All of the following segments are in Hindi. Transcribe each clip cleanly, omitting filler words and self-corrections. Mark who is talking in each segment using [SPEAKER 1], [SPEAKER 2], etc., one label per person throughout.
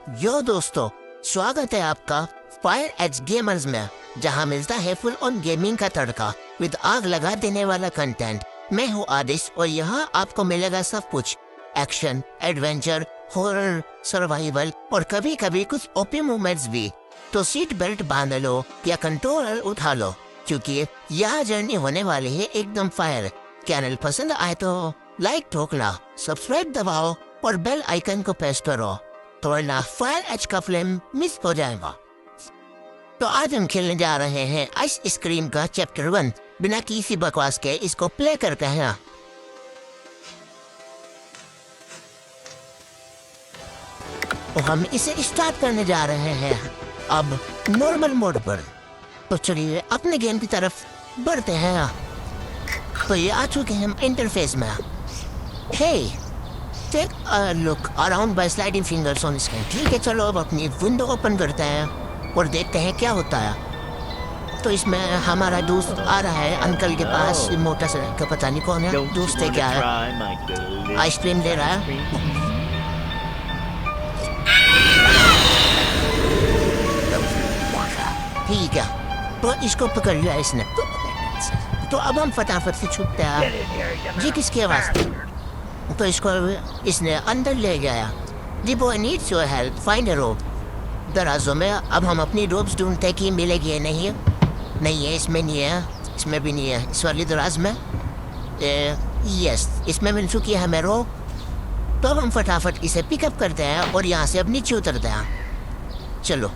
[SPEAKER 1] यो दोस्तों, स्वागत है आपका फायर एज गेमर्स में, जहां मिलता है फुल ऑन गेमिंग का तड़का विद आग लगा देने वाला कंटेंट। मैं हूं आदिश और यहाँ आपको मिलेगा सब कुछ, एक्शन, एडवेंचर, हॉरर, सर्वाइवल और कभी कभी कुछ ओपी मोमेंट्स भी। तो सीट बेल्ट बांध लो या कंट्रोलर उठा लो, क्योंकि यह जर्नी होने वाली है एकदम फायर। चैनल पसंद आए तो लाइक ठोकना, सब्सक्राइब दबाओ और बेल आइकन को प्रेस करो, तो वरना फायर एज का फ्लेम मिस हो जाएगा। तो आज हम खेलने जा रहे हैं आइस स्क्रीम का चैप्टर 1। बिना किसी बकवास के इसको प्ले करते हैं। तो हम इसे स्टार्ट करने जा रहे हैं अब नॉर्मल मोड पर। तो चलिए अपने गेम की तरफ बढ़ते हैं। तो ये आ चुके हैं हम इंटरफेस में। Hey, take a look around by sliding fingers on screen. ठीक है, चलो अब अपनी विंडो ओपन करते हैं और देखते हैं क्या होता है। तो इसमें हमारा दोस्त आ रहा है अंकल के पास, मोटा सा का पता नहीं कौन है, दोस्त है क्या है, आइसक्रीम ले रहा है। ठीक है, तो इसको पकड़ लिया इसने। तो अब हम फटाफट से छुपते हैं। ये किसकी आवाज थी? तो इसको इसने अंदर ले गया। The boy needs your help, find a rope. दराजों में अब हम अपनी रोप्स ढूंढते कि मिलेगी नहीं है। नहीं है, इसमें नहीं है, इसमें भी नहीं है। इस वाली दराज में यस, इसमें मिल चुकी है हमें रोप। तो अब हम फटाफट इसे पिकअप करते हैं और यहाँ से अब नीचे उतरते हैं। चलो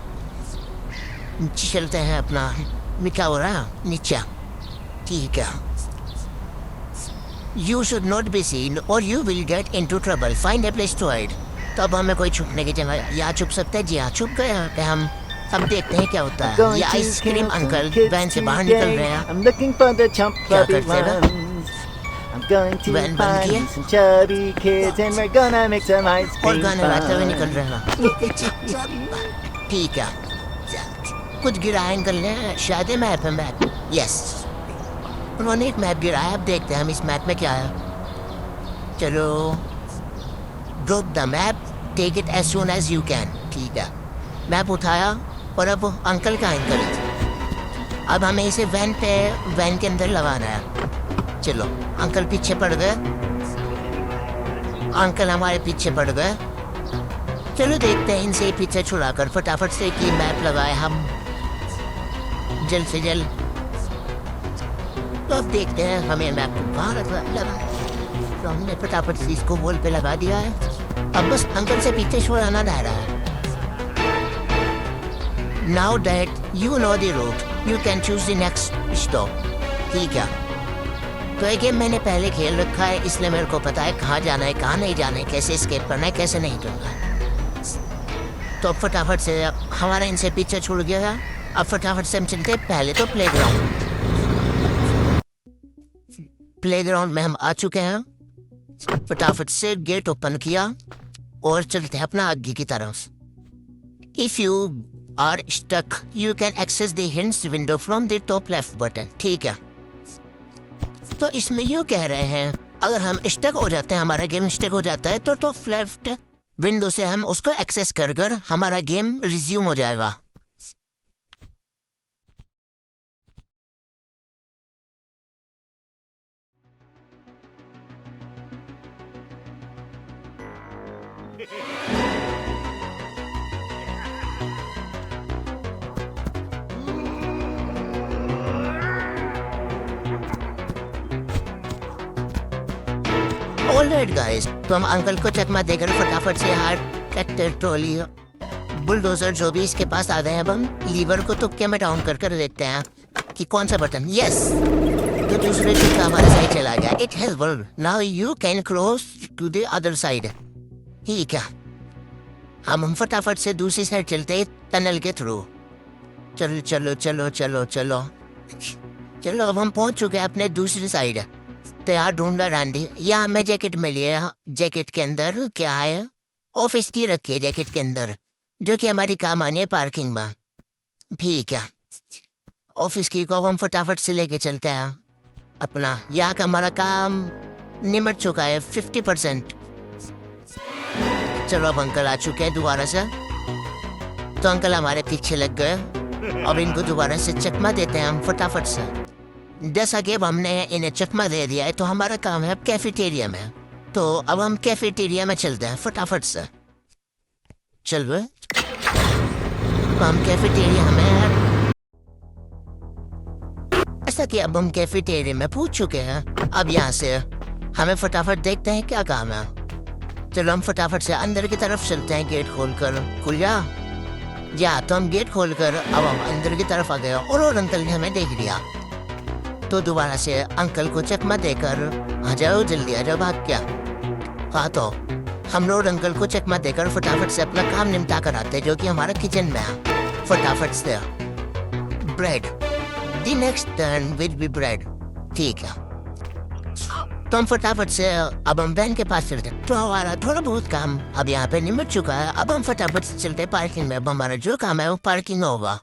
[SPEAKER 1] नीचे चलते हैं। अपना क्या हो रहा है नीचे? ठीक है। You should not be seen or you will get into trouble. Find a place to hide. तो अब हमें कोई छुपने की जगह यहाँ छुप सकते हैं। जी हाँ, छुप गए यहाँ पे हम। अब देखते हैं क्या होता है। ये आइसक्रीम अंकल वैन से बाहर निकल रहे हैं।
[SPEAKER 2] I'm looking for the chump
[SPEAKER 1] क्या
[SPEAKER 2] puppy
[SPEAKER 1] करते हैं?
[SPEAKER 2] ones. I'm going to
[SPEAKER 1] वैन बंद
[SPEAKER 2] find
[SPEAKER 1] किया
[SPEAKER 2] some chubby kids and we're gonna make some ice
[SPEAKER 1] और
[SPEAKER 2] cream
[SPEAKER 1] गाने गाते हुए
[SPEAKER 2] fun.
[SPEAKER 1] निकल रहे हैं। ठीक है, कुछ गिरा है अंकल ने, शायद मैप है। मैप, यस, उन्होंने एक मैप गिराया। अब देखते हैं हम इस मैप में क्या है। चलो, drop the map, take it as soon as you can. ठीक है, मैप उठाया और अब अंकल का अंकल। अब हमें इसे वैन के अंदर लगाना है। चलो, अंकल पीछे पड़ गए। अंकल हमारे पीछे पड़ गए। चलो देखते हैं इनसे पीछे छुड़ाकर फटाफट से कि मैप लगाए हम जल्द से जल्द। तो अब देखते हैं हमें मैप को कहाँ लगा। तो हमने फटाफट से इसको वॉल पे लगा दिया है। अब बस अंकल से पीछे छुड़ाना रह रहा है। Now that you know the route, you can choose the next stop. ठीक है, तो ये गेम मैंने पहले खेल रखा है, इसलिए मेरे को पता है कहाँ जाना है, कहाँ नहीं जाना है, कैसे एस्केप करना है, कैसे नहीं करना है। तो अब फटाफट से हमारा इनसे पीछे छुड़ गया है। अब फटाफट से हम चलते हैं पहले तो प्लेग्राउंड। प्लेग्राउंड में हम आ चुके हैं। फटाफट से गेट ओपन किया और चलते हैं अपना आगे की तरफ। If you are stuck you can access the hints window from the top left button. ठीक है, तो इसमें यूँ कह रहे हैं अगर हम स्टक हो जाते हैं, हमारा गेम स्टक हो जाता है, तो टॉप लेफ्ट विंडो से हम उसको एक्सेस कर हमारा गेम रिज्यूम हो जाएगा। ऑलराइट गाइस, तो हम अंकल को चकमा देकर फटाफट से हार्ट ट्रैक्टर, ट्रॉली, बुलडोजर जो भी इसके पास आ गए हैं। अब हम लीवर को तुक्के में डाउन कर देखते हैं कि कौन सा बटन। यस, तो दूसरे चुका हमारे साइड चला गया। It has worked, now you can cross to the other side. ठीक है, हम फटाफट से दूसरी साइड चलते हैं टनल के थ्रू। चलो चलो चलो चलो चलो चलो, अब हम पहुंच चुके हैं अपने दूसरी साइड। तो यार ढूंढा रैंडी, यहाँ हमें जैकेट मिली है। जैकेट के अंदर क्या है? ऑफिस की रखी है जैकेट के अंदर, जो कि हमारी काम आनी है पार्किंग में। ठीक है, ऑफिस की को हम फटाफट से लेके चलते हैं अपना। यहाँ का हमारा काम निमट चुका है 50%। चलो अब अंकल आ चुके हैं दोबारा से। तो अंकल हमारे पीछे लग गए। अब इनको दोबारा से चकमा देते हैं हम फटाफट से। जैसा कि अब हमने इन्हें चकमा दे दिया है तो हमारा काम है अब कैफेटेरिया में। तो अब हम कैफेटेरिया में चलते हैं फटाफट से। चल वे तो हम कैफेटेरिया में, ऐसा कि अब हम कैफेटेरिया में पूछ चुके हैं। अब यहाँ से हमें फटाफट देखते हैं क्या काम है। चलो हम फटाफट से अंदर की तरफ चलते हैं। गेट खोलकर खुल जा तो हम गेट खोलकर अब हम अंदर की तरफ आ गए और अंकल ने हमें देख लिया। तो दोबारा से अंकल को चकमा देकर आ जाओ, जल्दी आ जाओ, भाग क्या। हाँ तो हम लोग अंकल को चकमा देकर फटाफट से अपना काम निपटा कर आते हैं, जो कि हमारा किचन में है। फटाफट से bread, the next turn will be bread. ठीक है, तो हम फटाफट से अब हम वैन के पास चलते हैं। तो हमारा थोड़ा बहुत काम अब यहाँ पे निमट चुका है। अब हम फटाफट से चलते हैं पार्किंग में। अब हमारा जो काम है वो पार्किंग होगा।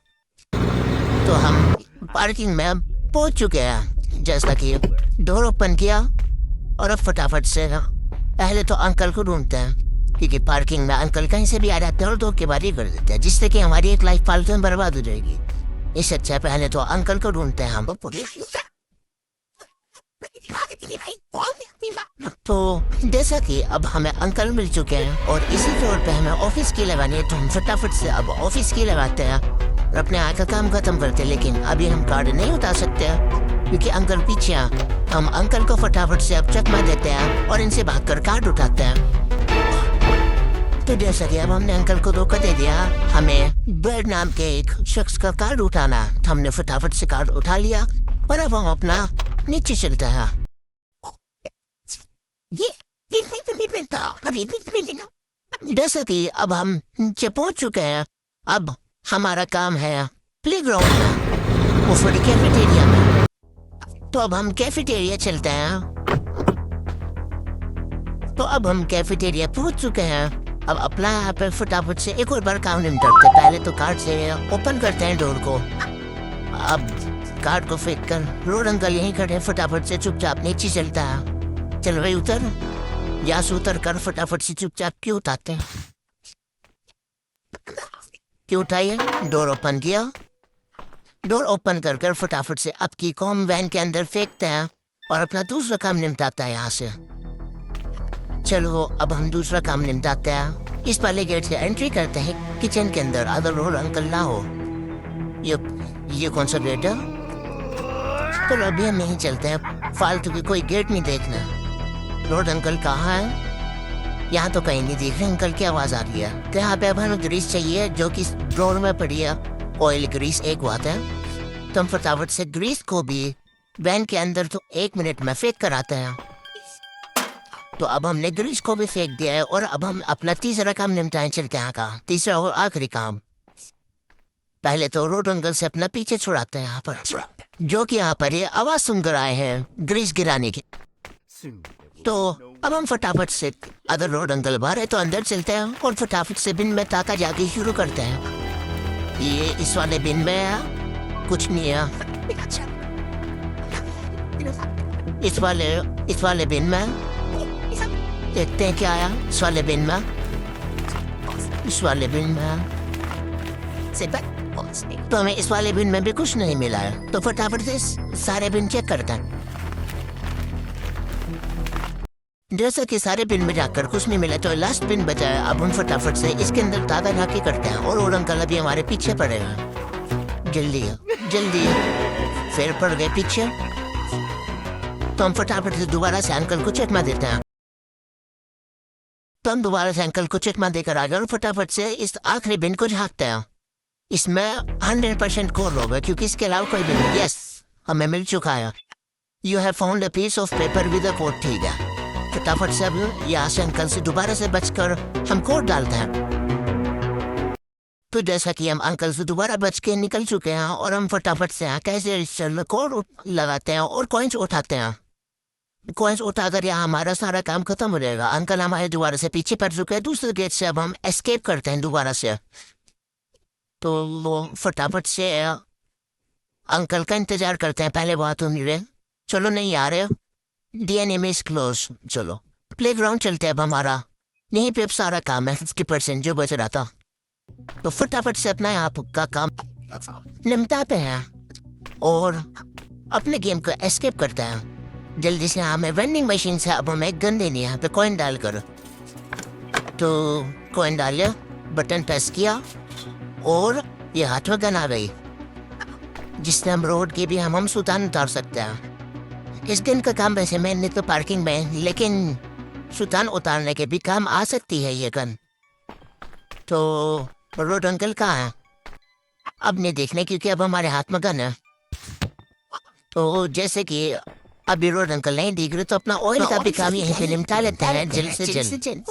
[SPEAKER 1] तो हम पार्किंग में पहुंच चुके हैं। जैसा कि डोर ओपन किया और अब फटाफट से पहले तो अंकल को ढूंढते हैं, क्योंकि पार्किंग में अंकल कहीं से भी आ जाते हैं और धोखेबाजी कर देते हैं, जिससे कि हमारी एक लाइफ फालतू में बर्बाद हो जाएगी। इससे अच्छा पहले तो अंकल को ढूंढते हैं हम। तो जैसा कि अब हमें अंकल मिल चुके हैं और इसी तौर पे हमें ऑफिस की लगानी है, तो हम फटाफट से अब ऑफिस की लगाते हैं और अपने आय का काम खत्म करते हैं। लेकिन अभी हम कार्ड नहीं उतार सकते क्योंकि अंकल पीछे हैं। हम अंकल को फटाफट से अब चकमा देते हैं और इनसे भागकर कार्ड उठाते हैं। तो जैसा कि अब हमने अंकल को धोखा दे दिया, हमें ब्रेड नाम के एक शख्स का कार्ड उठाना। तो हमने फटाफट से कार्ड उठा लिया और अब हम अपना नीचे चलते हैं। जैसा कि अब हम नीचे पहुंच चुके हैं, अब हमारा काम है प्लेग्राउंड में, वो फिर कैफेटेरिया में। तो अब हम कैफेटेरिया चलते हैं। तो अब हम कैफेटेरिया पहुंच चुके हैं। अब अपना यहाँ पे फटाफट से एक और बार काम निपटाते हैं। पहले तो कार्ड से ओपन करते हैं डोर को। अब कार्ड को फेंक कर रोड अंकल यहीं खड़े, फटाफट से चुपचाप नीचे चलता है। चल भाई उतर, यहाँ से उतर कर फटाफट से चुपचाप क्यों उठाते हैं, क्यों उठाइए। डोर ओपन किया, डोर ओपन कर कर फटाफट से अब की को हम वैन के अंदर फेंकते हैं और अपना दूसरा काम निपटाता है यहाँ से। चलो अब हम दूसरा काम निपटाते हैं। इस वाले गेट से एंट्री करते हैं किचन के अंदर, अगर रोड अंकल ना हो। ये कौन सा गेट है। तो अभी हम यहीं चलते हैं, फालतू की कोई गेट नहीं देखना। रोड अंकल कहाँ है, यहाँ तो कहीं नहीं दिख रहे। अंकल की आवाज आ रही है। तो यहाँ पे अब हमें ग्रीस चाहिए, जो कि ड्रॉर में पड़ी है। ऑयल ग्रीस एक बात है। तो हम फटाफट से ग्रीस को भी वैन के अंदर तो 1 मिनट में फेंक कर आते हैं। तो अब हमने ग्रीस को भी फेंक दिया है और अब हम अपना तीसरा काम निपटाएं चलते हैं का। तीसरा और आखिरी काम, पहले तो रोड अंकल से अपना पीछे छुड़ाते हैं यहाँ पर, जो कि यहाँ पर ये आवाज सुनकर आए हैं ग्रीस गिराने की। तो अब हम फटाफट से, अगर रोड अंकल बाहर है तो अंदर चलते हैं और फटाफट से बिन में ताका जाके शुरू करते हैं। ये इस वाले बिन में है, कुछ नहीं है। इस वाले बिन में देखते हैं क्या आया। इस वाले बिन में तो हमें इस वाले बिन में भी कुछ नहीं मिला है। तो फटाफट से सारे बिन चेक करते हैं। जैसा कि सारे बिन में जाकर कुछ नहीं मिला तो लास्ट बिन बचा है। अब हम फटाफट से इसके अंदर तागा झाकी करते हैं और अंकल अभी हमारे पीछे पड़े हैं। जल्दी फिर पड़ गए पीछे। तो हम फटाफट से दोबारा से अंकल को चकमा देते हैं। तो हम दोबारा से अंकल को चकमा देकर आ गए और फटाफट से इस आखिरी बिन को झाँकते हैं। इसमें 100% कोर होगा क्योंकि इसके अलावा कोई बिन नहीं। यस, हमें मिल चुका है। You have found a piece of paper with a code. ठीक है, फटाफट से अब यहाँ से अंकल से दोबारा से बचकर हम कोड डालते हैं। तो जैसा कि हम अंकल से दोबारा बच के निकल चुके हैं और हम फटाफट से यहाँ कैसे कोड लगाते हैं और कॉइन्स उठाते हैं। कॉइन्स उठाकर यहाँ हमारा सारा काम खत्म हो जाएगा। अंकल हमारे दोबारा से पीछे पड़ चुके हैं। दूसरे गेट से अब हम एस्केप करते हैं दोबारा से। तो वो फटाफट से अंकल का इंतजार करते हैं। पहले बात हो नहीं रहे, चलो नहीं आ रहे, DNA में क्लोज। चलो प्लेग्राउंड चलते हैं। अब हमारा यहीं पे अब सारा काम है। 50% जो बच रहा था। तो फटाफट से अपना यहाँ का काम निपटाते हैं और अपने गेम को एस्केप करते हैं। जल्दी से हमें वेंडिंग मशीन से अब हमें गन देनी है, यहाँ पे कॉइन डाल कर। तो कॉइन डालिए, बटन प्रेस किया और ये हाथ में गन आ गई, जिससे हम रोड के भी हम सुल्तान उतार सकते हैं। इस गन का काम वैसे मैंने तो पार्किंग में, लेकिन सुल्तान उतारने के भी काम आ सकती है ये गन। तो रोड अंकल कहाँ है? अब नहीं देखने, क्योंकि अब हमारे हाथ में गन है। तो जैसे कि अभी रोड अंकल नहीं दिख रहे, तो अपना ऑयल का भी काम यहीं पे निपटा लेते हैं जल्द से जल्द।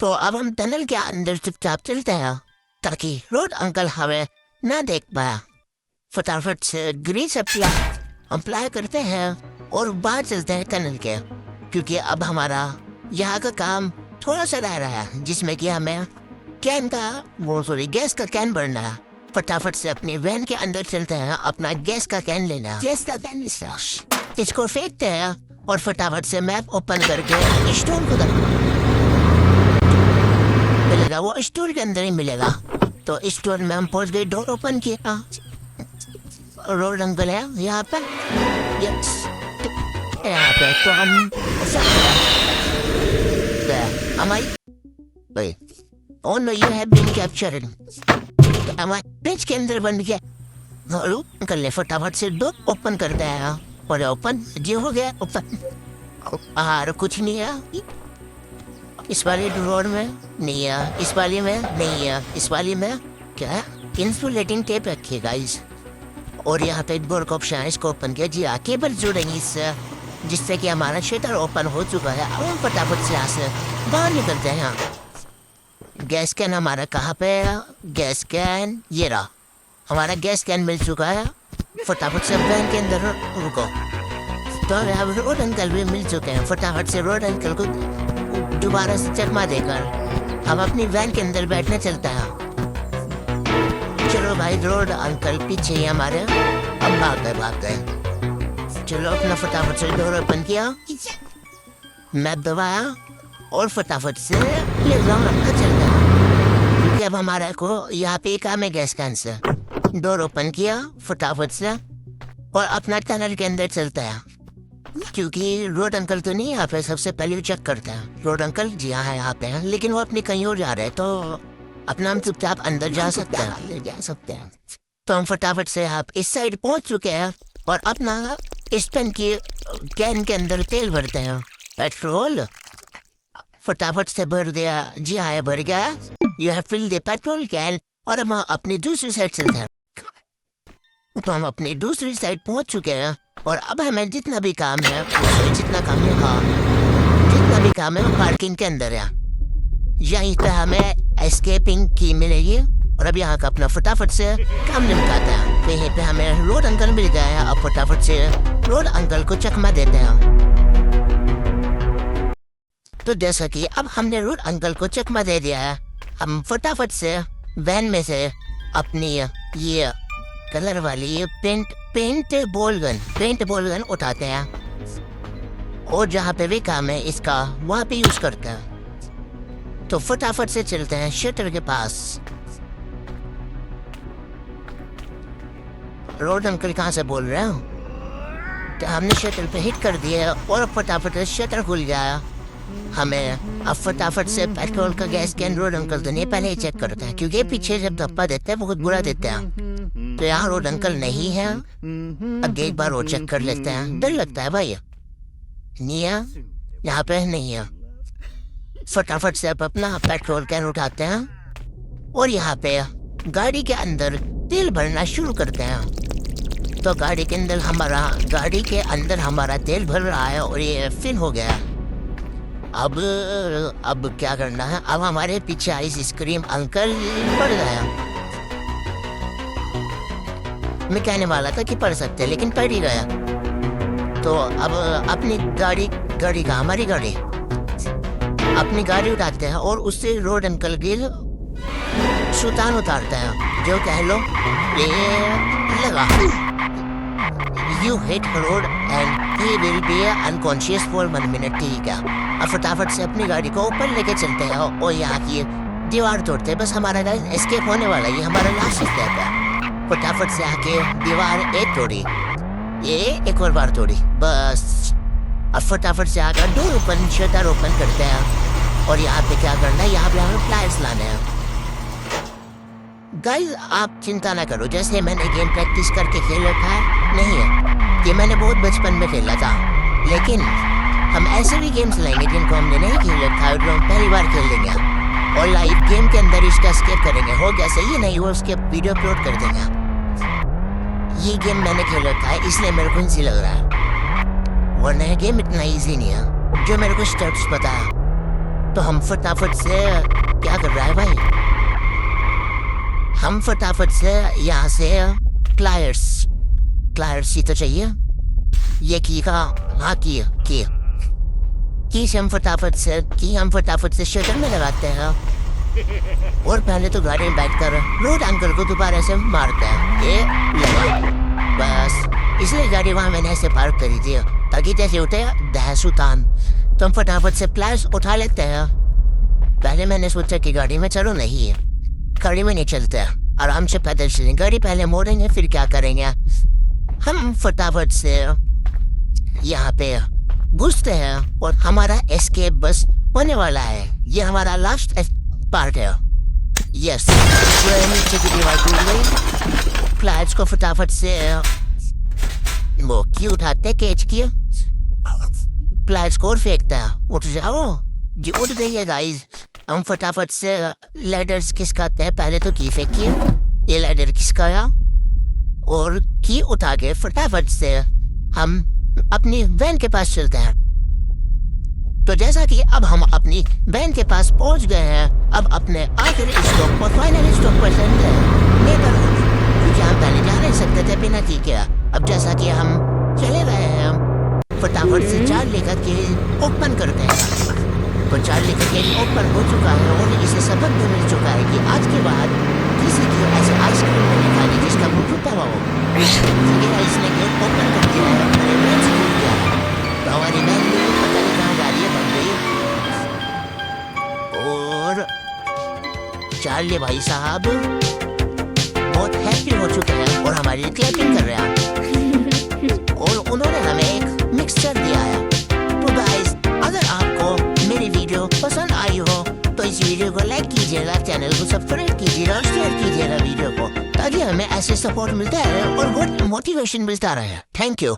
[SPEAKER 1] तो अब हम टनल के अंदर चुपचाप चलते हैं ताकि रोड अंकल हमें ना देख पाया। फटाफट से ग्रीस अप्लाई करते हैं और बाहर चलते हैं टनल के, क्योंकि अब हमारा यहाँ का काम थोड़ा सा रह रहा है, जिसमें कि हमें गैस का कैन भरना है। फटाफट से अपनी वैन के अंदर चलते हैं, अपना गैस का कैन लेना। गैस का कैन इसको फेंकते हैं और फटाफट से मैप ओपन करके स्टोर को मिलेगा, वो स्टोर के अंदर ही मिलेगा। तो स्टोर में हम पहुंच गए, डोर ओपन किया, रोड अंकल है यहाँ पे। यस, यहाँ पे तो हम हमारी Oh no, you have been captured. हमारे पेज के अंदर बन गया। अंकल ने फटाफट से डोर ओपन कर दिया और ओपन जी हो गया ओपन। और कुछ नहीं है इस वाले ड्रॉर में, नहीं है इस वाली में, नहीं है इस वाली में। क्या है? इंसुलेटिंग टेप रखिए गाइस। और यहाँ पे डोर का ऑप्शन है, इसको ओपन किया। जी हाँ, केबल जुड़ेंगी इससे, जिससे कि हमारा शटर ओपन हो चुका है। अब हम फटाफट से यहाँ से बाहर निकलते हैं। गैस कैन हमारा कहाँ पे है? गैस कैन ये रहा, हमारा गैस कैन मिल चुका है। फटाफट से वैन के अंदर रुको। तो अब रोड अंकल भी मिल चुके हैं। फटाफट से रोड अंकल को दोबारा से चकमा देकर हम अपनी वैन के अंदर बैठने चलते हैं। चलो भाई, रोड अंकल पीछे ही हमारे, अब भाग गए। चलो अपना फटाफट से डोर ओपन किया, मैप दबाया और फटाफट से ये ग्राउंड अपना चल गया, क्योंकि अब हमारा को यहाँ पे काम है gas can say. Door open किया फटाफट से और अपना टनल के अंदर चलता है, क्योंकि रोड अंकल तो नहीं यहाँ पे। सबसे पहले चेक करता है रोड अंकल, जी हाँ यहाँ पे है, लेकिन वो अपनी कहीं और जा रहे हैं। तो अपना हम चुपचाप अंदर जा सकते हैं। तो हम फटाफट से आप इस साइड पहुंच चुके हैं और अपना इस टन की कैन के अंदर तेल भरते हैं, पेट्रोल। फटाफट से भर दिया, जी हाँ भर गया। You have filled the petrol can. और हम अपनी दूसरी साइड चलते हैं। तो हम अपनी दूसरी साइड पहुंच चुके हैं और अब हमें जितना भी काम है जितना काम है वो पार्किंग के अंदर है। यहीं पे हमें एस्केपिंग की मिलेगी और अब यहाँ का अपना फटाफट से काम निपटाते हैं। तो यहीं पे हमें रोड अंकल मिल गया है। अब फटाफट से रोड अंकल को चकमा देते हैं। तो जैसा कि अब हमने रोड अंकल को चकमा दे दिया है, हम फटाफट से वैन में से अपनी ये कलर वाली पेंट बॉल गन उठाते हैं और जहाँ पे भी काम है इसका वहाँ पे यूज करते हैं। तो फटाफट से चलते हैं शटर के पास। रोड अंकल कहाँ से बोल रहे हो? तो हमने शटर पे हिट कर दिया और फटाफट से शटर खुल गया। हमें अब फटाफट से पेट्रोल का गैस कैन रोड अंकल तो नहीं पहले ही चेक करते हैं, क्योंकि पीछे जब धप्पा देते हैं बहुत बुरा देते हैं। तो यहाँ रोड अंकल नहीं है, अब एक बार और चेक कर लेते हैं। डर लगता है भाई, नहीं है यहाँ पे, नहीं है। फटाफट से अब अपना पेट्रोल कैन उठाते हैं और यहाँ पे गाड़ी के अंदर तेल भरना शुरू करते हैं। तो गाड़ी के अंदर हमारा तेल भर रहा है और ये फिल हो गया। अब क्या करना है? अब हमारे पीछे आइसक्रीम अंकल पड़ गया। मैं कहने वाला था कि पढ़ सकते, लेकिन पढ़ ही गया। तो अब अपनी गाड़ी का हमारी गाड़ी अपनी गाड़ी उठाते हैं और उससे रोड अंकल की सुल्तान उतारते हैं, जो कह लो लगा। You hit road and he will be unconscious for 1 minute। ठीक है, अब फटाफट से अपनी गाड़ी को ऊपर लेके चलते हैं और यहाँ की दीवार तोड़ते बस हमारा गाइस एस्केप होने वाला, ये हमारा लास्ट स्टेप है। फटाफट से आके दीवार एक तोड़ी, ये एक और बार तोड़ी, बस अब फटाफट से आकर डोर ओपन शटर ओपन करते हैं। और यहाँ पे क्या करना है, यहाँ पे हमें प्लायर्स लाने हैं। गाइस आप चिंता ना करो, जैसे मैंने गेम प्रैक्टिस करके खेल रखा है नहीं है, ये मैंने बहुत बचपन में खेला था। लेकिन हम ऐसे भी गेम्स लाएंगे जिनको हमने नहीं खेल रखा है, जो हम पहली बार खेल लेंगे और लाइव गेम के अंदर इसका स्केप करेंगे। हो गया सही नहीं हो उसके वीडियो अपलोड कर देंगे। ये गेम मैंने खेल रखा है इसलिए मेरे को इजी लग रहा है, वरना ये गेम इतना इजी नहीं है जो मेरे को स्टेप्स पता है। तो हम फटाफट से क्या कर रहा है भाई, हम फटाफट से यहाँ से प्लायर्स ही तो चाहिए, ये की का हाँ की से हम फटाफट से शटर में लगाते हैं। और पहले तो गाड़ी में बैठकर रोड अंकल को दोबारा से मारते हैं, ये लगा बस। इसलिए गाड़ी वहाँ मैंने ऐसे पार्क करी थी ताकि जैसे उठे दहसुतान तो हम फटाफट से प्लायर्स उठा लेते हैं। पहले मैंने सोचा कि गाड़ी में चलो, नहीं गाड़ी में नहीं चलते, आराम से पैदल चलेंगे। गाड़ी पहले मोड़ेंगे फिर क्या करेंगे, हम फटाफट से यहाँ पे घुसते हैं और हमारा एस्केप बस होने वाला है। ये हमारा लास्ट पार्ट है। यस, नीचे की दीवार टूट गई। प्लायर्स को फटाफट से वो की उठाते कैच किया, प्लायर्स को और फेंकता है, उठ जाओ जी, उठ गई है गाइस। हम फटाफट से लैडर्स खिसकाते हैं, पहले तो की फेंकिए, ये लैडर खिसकाया और की उठा के फटाफट से हम अपनी वैन के पास चलते हैं। तो जैसा कि अब हम अपनी वैन के पास पहुंच गए हैं, अब अपने आखिरी स्टॉप पर फाइनल स्टॉप पर चलते हैं नेबरहुड, क्योंकि हम पहले जा नहीं सकते थे बिना की के। अब जैसा कि हम चले गए हैं, फटाफट से चार लेकर के ओपन करते हैं। तो चार लेकर के ओपन हो चुका है और इसे सबक भी मिल चुका है कि आज के बाद किसी की ऐसे आइसक्रीम नहीं खानी जिसका मुंह टूटा हुआ हो। इसने गेट ओपन कर दिया है, मैंने वैन से टूट गया है, तो हमारी वैन भी पता नहीं कहाँ जा रही है, बन गई। और चार्ली भाई साहब बहुत हैप्पी हो चुके हैं और हमारी क्लैपिंग कर रहे हैं और उन्होंने हमें एक मिक्सचर दिया है। तो गाइस अगर आपको मेरी वीडियो पसंद आई हो तो इस वीडियो को लाइक कीजिएगा, चैनल को सब्सक्राइब कीजिएगा और शेयर कीजिएगा वीडियो को, ताकि हमें ऐसे सपोर्ट मिलता रहे और बहुत मोटिवेशन मिलता रहे। Thank you.